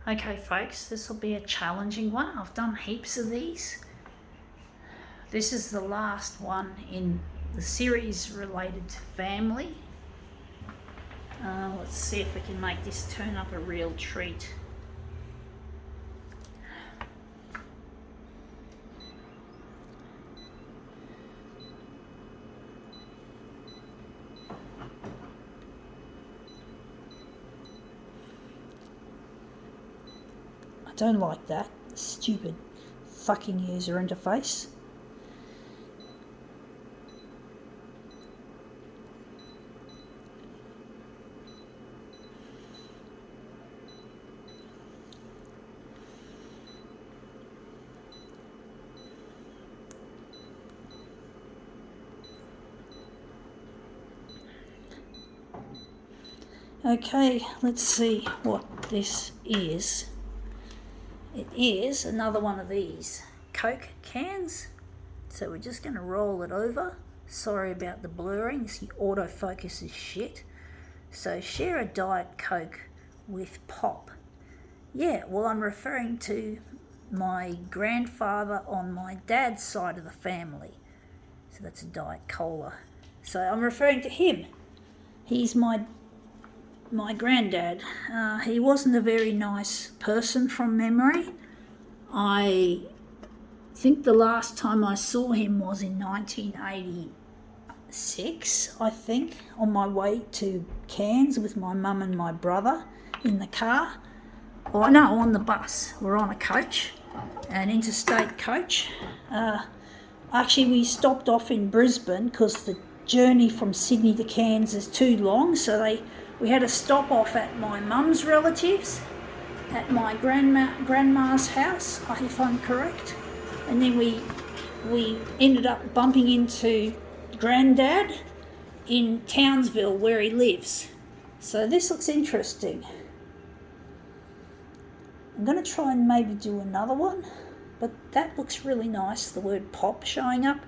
Okay folks, this will be a challenging one. I've done heaps of these. This is the last one in the series related to family. Let's see if we can make this turn up a real treat. I don't like that stupid fucking user interface. Okay, let's see what this is. It is another one of these Coke cans. So we're just going to roll it over. Sorry about the blurring, the autofocus is shit. So share a Diet Coke with pop. Yeah, well, I'm referring to my grandfather on my dad's side of the family. So that's a Diet Cola. So I'm referring to him. He's my granddad. He wasn't a very nice person from memory. I think the last time I saw him was in 1986, I think, on my way to Cairns with my mum and my brother in the car. Oh no, on the bus. We're on a coach, an interstate coach. Actually, we stopped off in Brisbane because the journey from Sydney to Cairns is too long, so we had to stop off at my mum's relatives, at my grandma's house, if I'm correct. And then we ended up bumping into Granddad in Townsville, where he lives. So this looks interesting. I'm going to try and maybe do another one, but that looks really nice, the word pop showing up.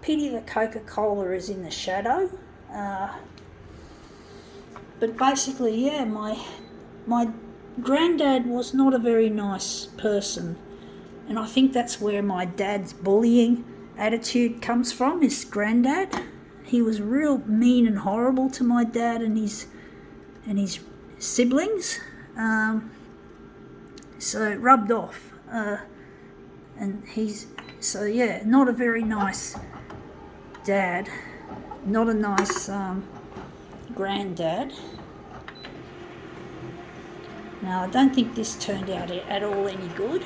Pity the Coca-Cola is in the shadow. But basically, yeah, my granddad was not a very nice person. And I think that's where my dad's bullying attitude comes from, his granddad. He was real mean and horrible to my dad and his siblings. So it rubbed off. And not a very nice dad. Not a nice granddad. Now, I don't think this turned out at all any good.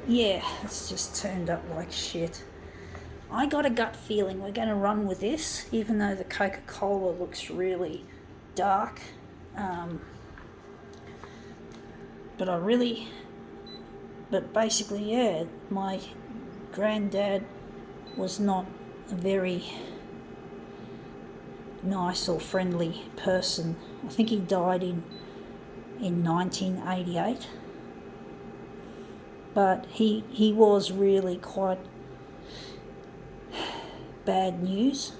Yeah, it's just turned up like shit. I got a gut feeling we're going to run with this, even though the Coca-Cola looks really dark. But basically, yeah, my granddad was not a very nice or friendly person. I think he died in 1988. But he was really quite bad news.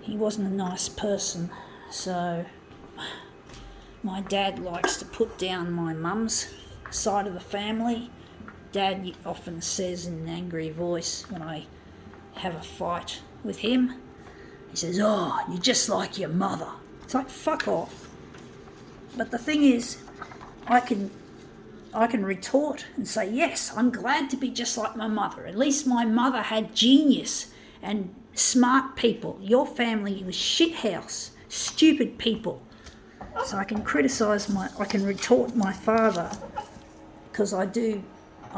He wasn't a nice person. So my dad likes to put down my mum's side of the family. Dad often says in an angry voice when I have a fight with him, he says, "Oh, you're just like your mother." It's like, fuck off. But the thing is, I can retort and say, yes, I'm glad to be just like my mother. At least my mother had genius and smart people. Your family was shithouse, stupid people. So I can I can retort my father, because I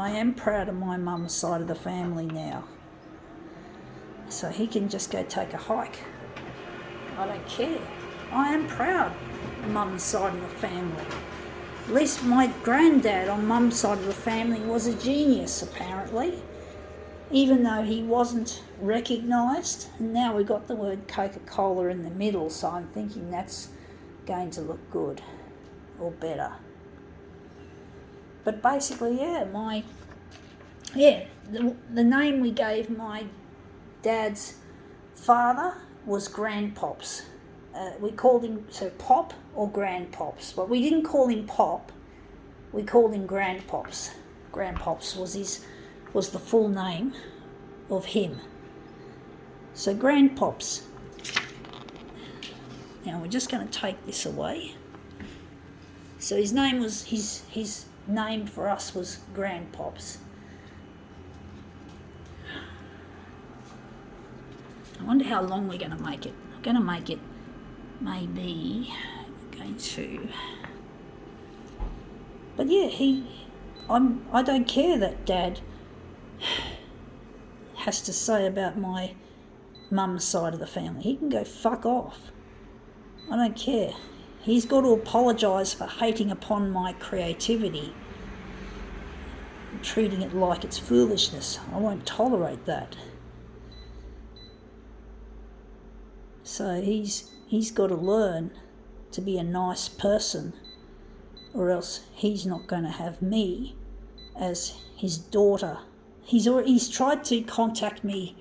am proud of my mum's side of the family now. So he can just go take a hike. I don't care. I am proud of mum's side of the family. At least my granddad on mum's side of the family was a genius, apparently, even though he wasn't recognised. And now we got the word Coca-Cola in the middle, so I'm thinking that's going to look good or better. But basically, the name we gave my dad's father was Grandpops. we called him Pop or Grandpops, but we didn't call him Pop. We called him Grandpops. Grandpops was the full name of him. So Grandpops. Now we're just going to take this away. So his name for us was Grandpops. I wonder how long we're going to make it. I'm going to make it maybe But yeah, I don't care that Dad has to say about my mum's side of the family. He can go fuck off. I don't care. He's got to apologise for hating upon my creativity and treating it like it's foolishness. I won't tolerate that. So he's got to learn to be a nice person, or else he's not going to have me as his daughter. He's tried to contact me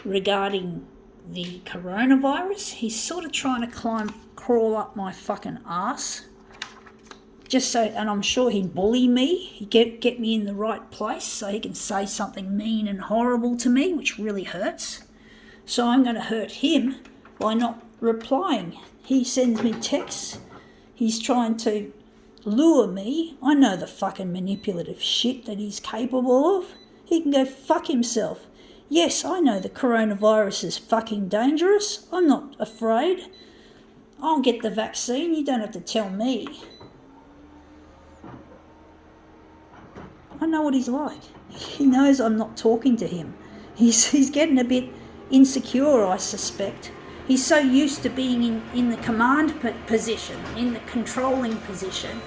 regarding the coronavirus. He's sort of trying to crawl up my fucking ass, and I'm sure he'd bully me. He'd get me in the right place so he can say something mean and horrible to me, which really hurts. So I'm going to hurt him by not replying. He sends me texts. He's trying to lure me. I know the fucking manipulative shit that he's capable of. He can go fuck himself. Yes, I know the coronavirus is fucking dangerous. I'm not afraid. I'll get the vaccine. You don't have to tell me. I know what he's like. He knows I'm not talking to him. He's getting a bit insecure, I suspect. He's so used to being in the command position, in the controlling position.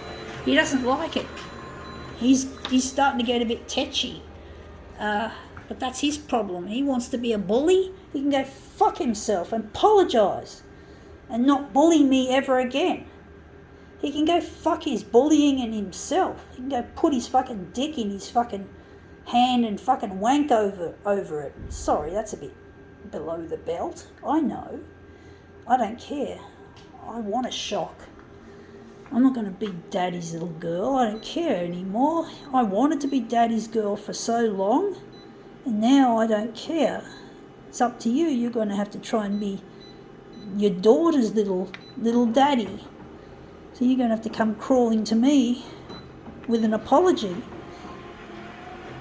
He doesn't like it. He's starting to get a bit tetchy. But that's his problem. He wants to be a bully. He can go fuck himself and apologise and not bully me ever again. He can go fuck his bullying and himself. He can go put his fucking dick in his fucking hand and fucking wank over it. Sorry, that's a bit below the belt. I know. I don't care. I want a shock. I'm not going to be Daddy's little girl. I don't care anymore. I wanted to be Daddy's girl for so long, and now I don't care. It's up to you. You're going to have to try and be your daughter's little daddy. So you're going to have to come crawling to me with an apology.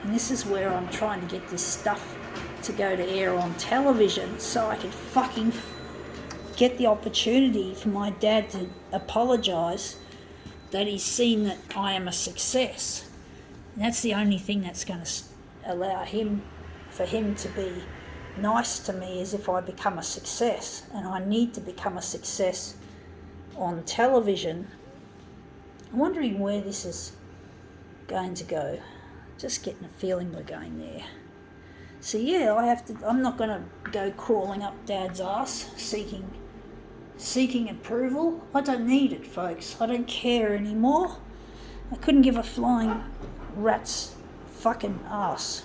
And this is where I'm trying to get this stuff to go to air on television so I can fucking get the opportunity for my dad to apologise that he's seen that I am a success. And that's the only thing that's going to allow for him to be nice to me, is if I become a success. And I need to become a success on television. I'm wondering where this is going to go. Just getting a feeling we're going there. So yeah, I'm not going to go crawling up Dad's ass seeking approval. I don't need it, folks. I don't care anymore. I couldn't give a flying rat's fucking ass.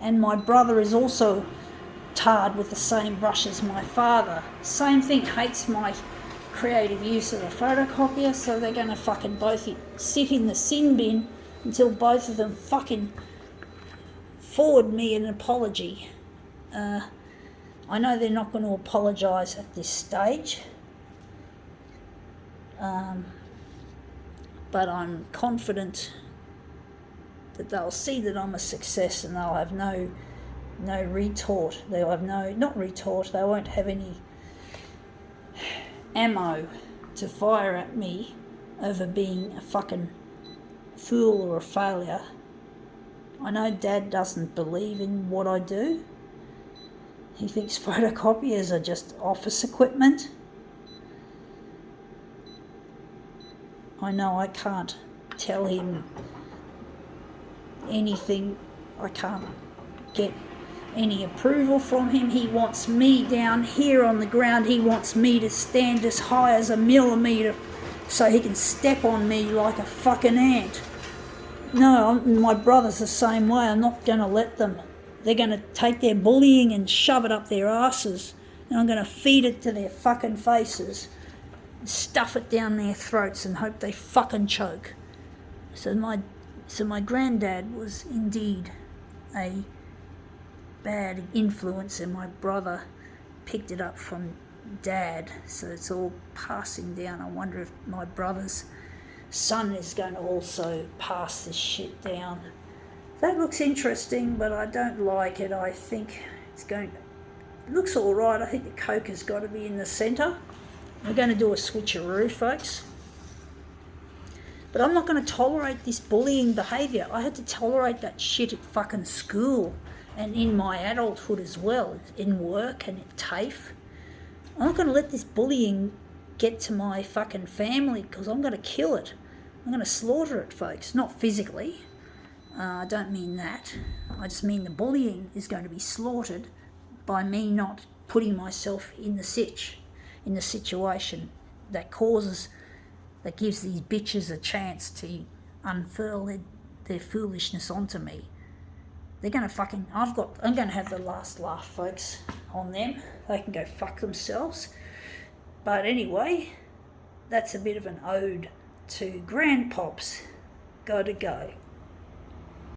And my brother is also tarred with the same brush as my father. Same thing, hates my creative use of the photocopier, so they're going to fucking both sit in the sin bin until both of them fucking forward me an apology. I know they're not going to apologise at this stage, but I'm confident that they'll see that I'm a success and they'll have no retort. They'll have they won't have any ammo to fire at me over being a fucking fool or a failure. I know Dad doesn't believe in what I do. He thinks photocopiers are just office equipment. I know I can't tell him anything. I can't get any approval from him. He wants me down here on the ground. He wants me to stand as high as a millimetre so he can step on me like a fucking ant. No, my brother's the same way. I'm not going to let them. They're going to take their bullying and shove it up their asses and I'm going to feed it to their fucking faces, stuff it down their throats and hope they fucking choke. So my granddad was indeed a bad influence, and my brother picked it up from Dad, so it's all passing down. I wonder if my brother's son is going to also pass this shit down. That looks interesting, but I don't like it. I think it looks all right. I think the Coke has got to be in the centre. We're going to do a switcheroo, folks. But I'm not going to tolerate this bullying behaviour. I had to tolerate that shit at fucking school and in my adulthood as well, in work and at TAFE. I'm not going to let this bullying get to my fucking family, because I'm going to kill it. I'm going to slaughter it, folks. Not physically. I don't mean that. I just mean the bullying is going to be slaughtered by me not putting myself in the situation that gives these bitches a chance to unfurl their foolishness onto me. They're going to I'm going to have the last laugh, folks, on them. They can go fuck themselves. But anyway, that's a bit of an ode to Grandpops. Gotta go.